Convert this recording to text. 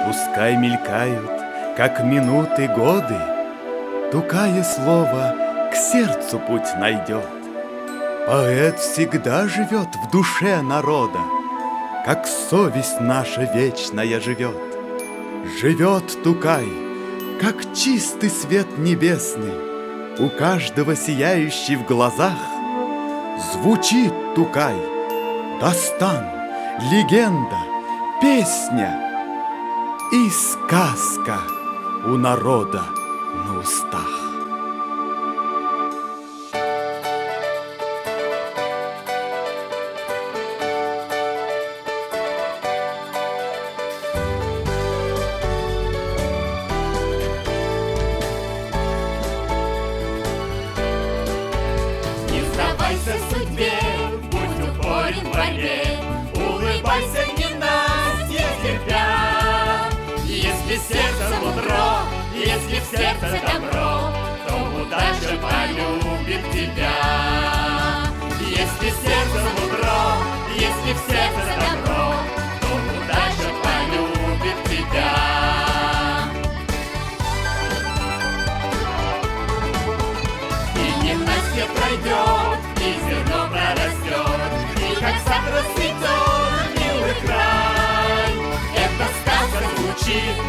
Пускай мелькают, как минуты годы, Тукае слово к сердцу путь найдет. Поэт всегда живет в душе народа, Как совесть наша вечная живет. Живет Тукай, как чистый свет небесный, У каждого сияющий в глазах. Звучит Тукай, дастан, легенда, песня и сказка у народа на устах. Не сдавайся судьбе, будь упорен в борьбе, улыбайся ненастье терпя. Если сердце мудро, если в сердце добро, то удача полюбит тебя. Если сердце мудро, если в сердце добро, то удача полюбит тебя. И ненастье пройдет, и зерно прорастет, и как сад расцветет милый край. Эта сказка звучит